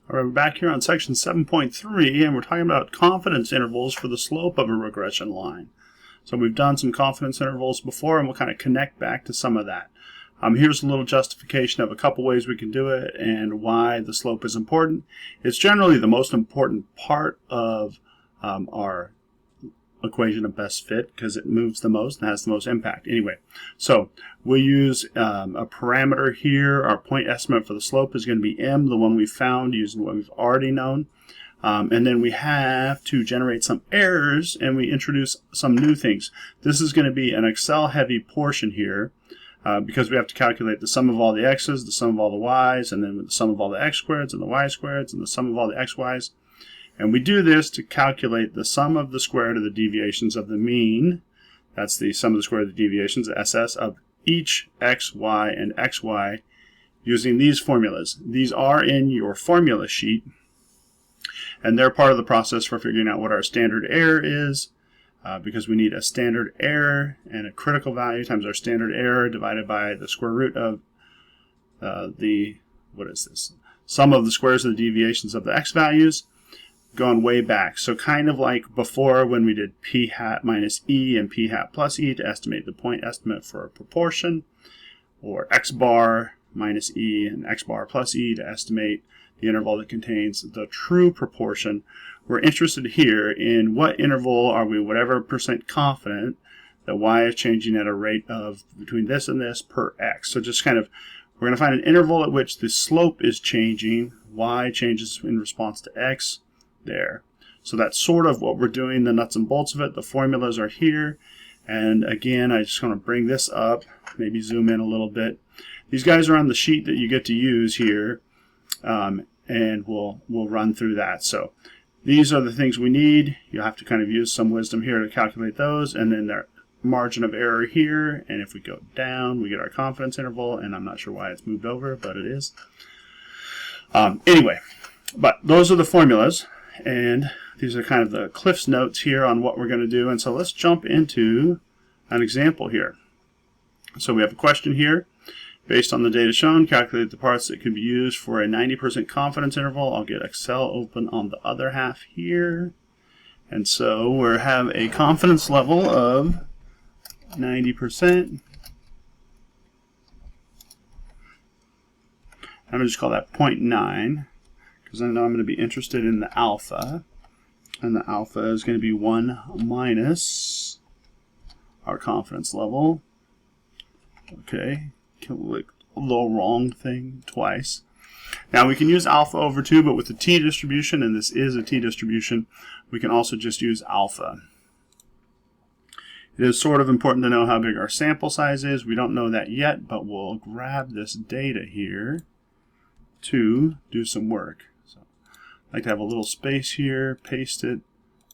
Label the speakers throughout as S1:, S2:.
S1: All right, we're back here on section 7.3, and we're talking about confidence intervals for the slope of a regression line. So we've done some confidence intervals before, and we'll kind of connect back to some of that. Here's a little justification of a couple ways we can do it and why the slope is important. It's generally the most important part of our equation of best fit because it moves the most and has the most impact. Anyway, so we use a parameter here. Our point estimate for the slope is going to be m, the one we found using what we've already known. And then we have to generate some errors, and we introduce some new things. This is going to be an Excel heavy portion here because we have to calculate the sum of all the x's, the sum of all the y's, and then the sum of all the x squareds and the y squareds and the sum of all the xy's. And we do this to calculate the sum of the square root of the deviations of the mean. That's the sum of the square root of the deviations, SS, of each x, y, and xy using these formulas. These are in your formula sheet, and they're part of the process for figuring out what our standard error is, because we need a standard error and a critical value times our standard error divided by the square root of sum of the squares of the deviations of the x values. Gone way back. So kind of like before when we did p hat minus e and p hat plus e to estimate the point estimate for a proportion, or x bar minus e and x bar plus e to estimate the interval that contains the true proportion. We're interested here in what interval are we whatever percent confident that y is changing at a rate of between this and this per x. So just kind of, we're going to find an interval at which the slope is changing, y changes in response to x. There. So that's sort of what we're doing, the nuts and bolts of it. The formulas are here. And again, I just want to bring this up, maybe zoom in a little bit. These guys are on the sheet that you get to use here, and we'll run through that. So these are the things we need. You'll have to kind of use some wisdom here to calculate those, and then their margin of error here. And if we go down, we get our confidence interval, and I'm not sure why it's moved over, but it is. Anyway, but those are the formulas. And these are kind of the Cliff's notes here on what we're going to do. And so let's jump into an example here. So we have a question here. Based on the data shown, calculate the parts that could be used for a 90% confidence interval. I'll get Excel open on the other half here. And so we have a confidence level of 90%. I'm going to just call that 0.9. Because I know I'm going to be interested in the alpha, and the alpha is going to be 1 minus our confidence level. Okay, click the wrong thing twice. Now we can use alpha over 2, but with the t distribution, and this is a t distribution, we can also just use alpha. It is sort of important to know how big our sample size is. We don't know that yet, but we'll grab this data here to do some work. I like to have a little space here, paste it,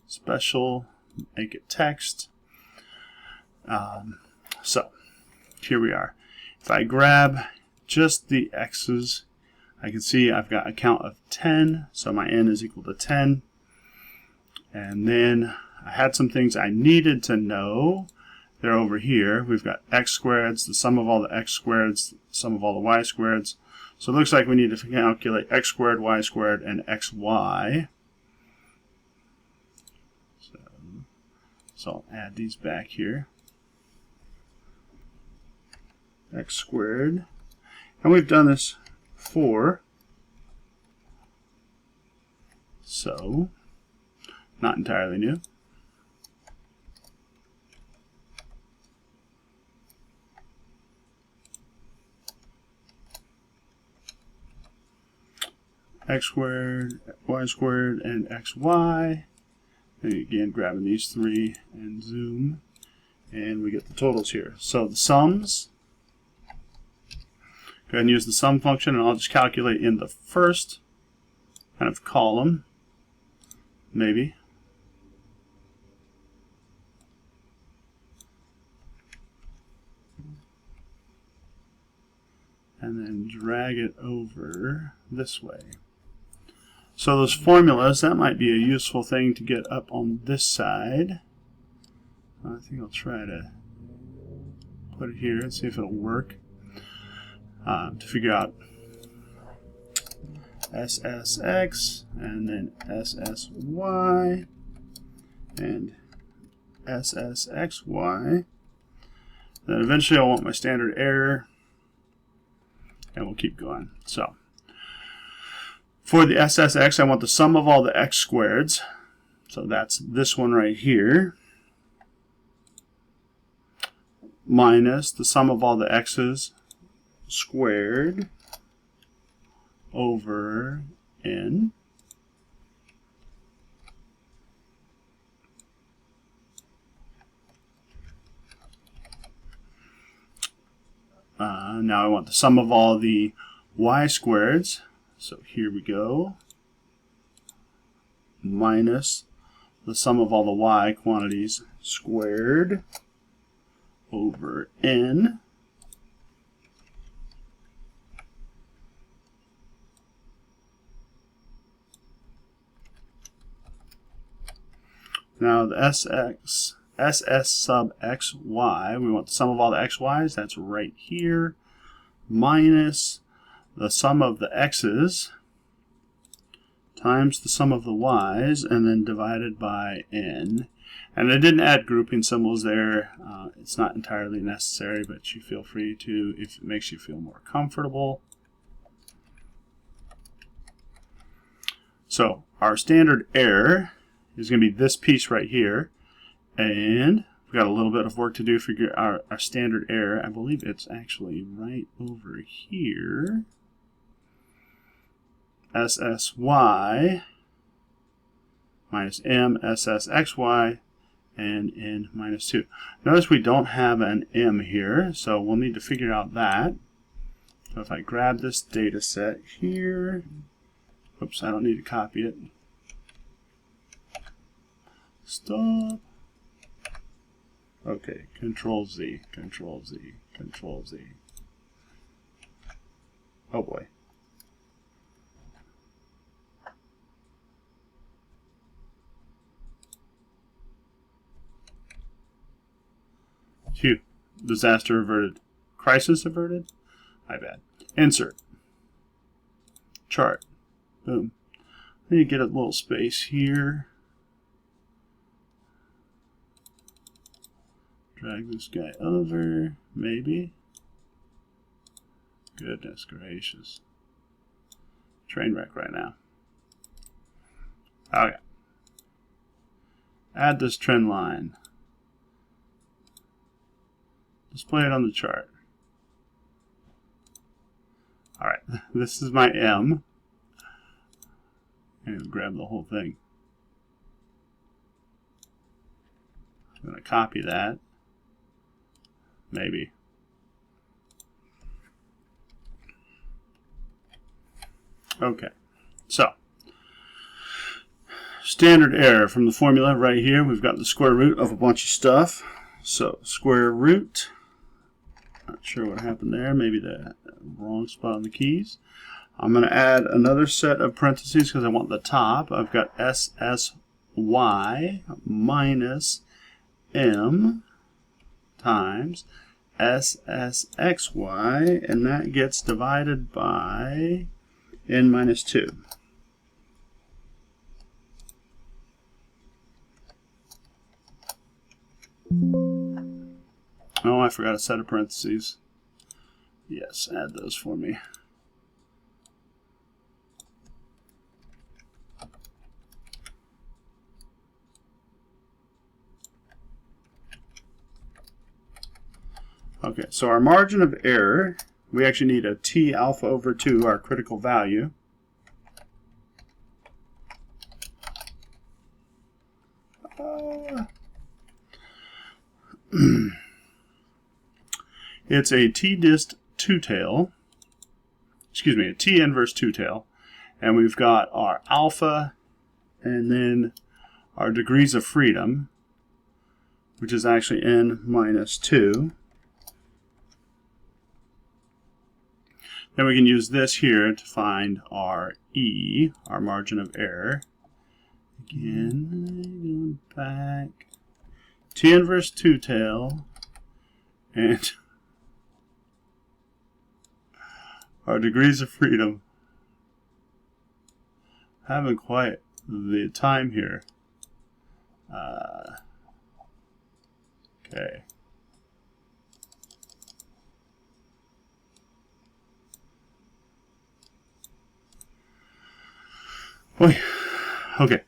S1: special, make it text. So here we are. If I grab just the x's, I can see I've got a count of 10, so my n is equal to 10. And then I had some things I needed to know. They're over here. We've got x squareds, the sum of all the x squareds, sum of all the y squareds. So it looks like we need to calculate x squared, y squared, and xy. So I'll add these back here. X squared. And we've done this before. So, not entirely new. X squared, y squared, and xy. And again, grabbing these three and zoom, and we get the totals here. So the sums, go ahead and use the sum function, and I'll just calculate in the first kind of column, maybe. And then drag it over this way. So those formulas, that might be a useful thing to get up on this side. I think I'll try to put it here and see if it'll work to figure out SSX, and then SSY, and SSXY. Then eventually I want my standard error, and we'll keep going. So for the SSX, I want the sum of all the x squareds. So that's this one right here, minus the sum of all the x's squared over n. Now I want the sum of all the y squareds. So here we go. Minus the sum of all the y quantities squared over n. Now the SS sub xy, we want the sum of all the xy's, that's right here, minus the sum of the x's times the sum of the y's, and then divided by n. And I didn't add grouping symbols there. It's not entirely necessary, but you feel free to if it makes you feel more comfortable. So our standard error is going to be this piece right here, and we've got a little bit of work to do to figure out our standard error. I believe it's actually right over here. SSY minus M SSXY and N minus 2. Notice we don't have an M here, so we'll need to figure out that. So if I grab this data set here, oops, I don't need to copy it. Stop. Okay, Control Z, Control Z, Control Z. Oh boy. Phew. Disaster averted. Crisis averted? My bad. Insert. Chart. Boom. I need to get a little space here. Drag this guy over, maybe. Goodness gracious. Train wreck right now. Okay. Add this trend line. Display it on the chart. Alright, this is my M. And grab the whole thing. I'm going to copy that. Maybe. Okay, so standard error from the formula right here. We've got the square root of a bunch of stuff. So square root, not sure what happened there, maybe the wrong spot on the keys. I'm going to add another set of parentheses because I want the top. I've got SSY minus M times SSXY, and that gets divided by N minus 2. Oh, I forgot a set of parentheses. Yes, add those for me. Okay, so our margin of error, we actually need a T alpha over 2, our critical value. It's a T-dist two-tail, excuse me, a T-inverse two-tail, and we've got our alpha and then our degrees of freedom, which is actually N minus 2. Then we can use this here to find our E, our margin of error. Again, going back. T-inverse two-tail and our degrees of freedom. having quite the time here. Okay. Okay.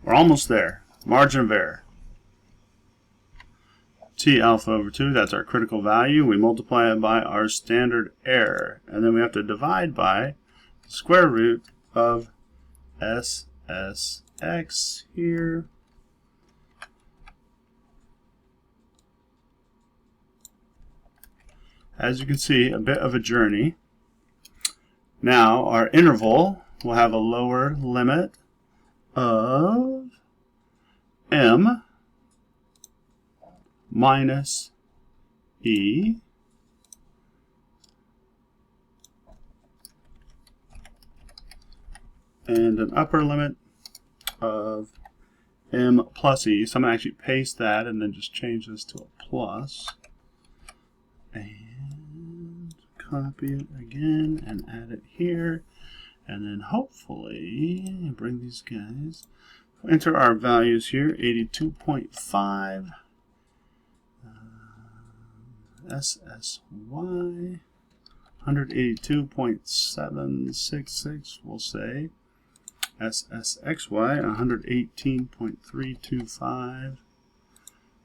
S1: We're almost there. Margin of error. T alpha over 2, that's our critical value. We multiply it by our standard error. And then we have to divide by the square root of SSX here. As you can see, a bit of a journey. Now, our interval will have a lower limit of m minus e and an upper limit of m plus e. So I'm going to actually paste that and then just change this to a plus. And copy it again and add it here. And then hopefully bring these guys. Enter our values here, 82.5. SSY, 182.766, we'll say. SSXY, 118.325.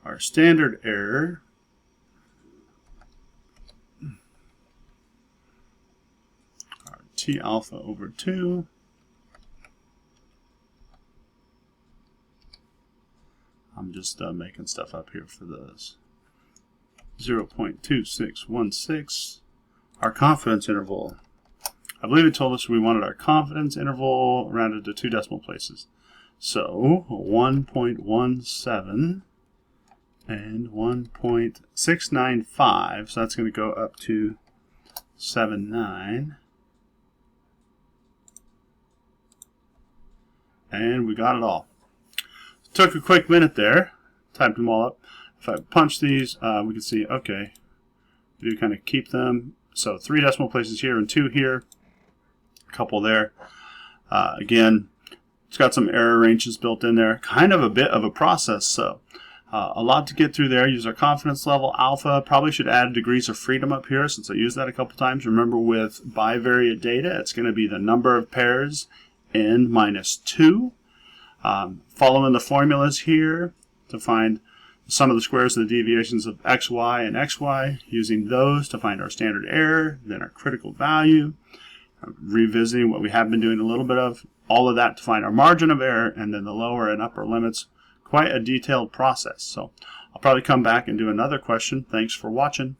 S1: Our standard error, our T alpha over 2. I'm just making stuff up here for those. 0.2616. Our confidence interval. I believe it told us we wanted our confidence interval rounded to 2 decimal places. So 1.17 and 1.695. So that's going to go up to 79. And we got it all. Took a quick minute there. Typed them all up. If I punch these, we can see, okay, we do kind of keep them. So 3 decimal places here and 2 here, a couple there. Again, it's got some error ranges built in there. Kind of a bit of a process, so a lot to get through there. Use our confidence level alpha. Probably should add degrees of freedom up here since I used that a couple times. Remember, with bivariate data, it's going to be the number of pairs n minus 2. Following the formulas here to find the sum of the squares of the deviations of xy and xy, using those to find our standard error, then our critical value, revisiting what we have been doing a little bit of, all of that to find our margin of error, and then the lower and upper limits. Quite a detailed process. So I'll probably come back and do another question. Thanks for watching.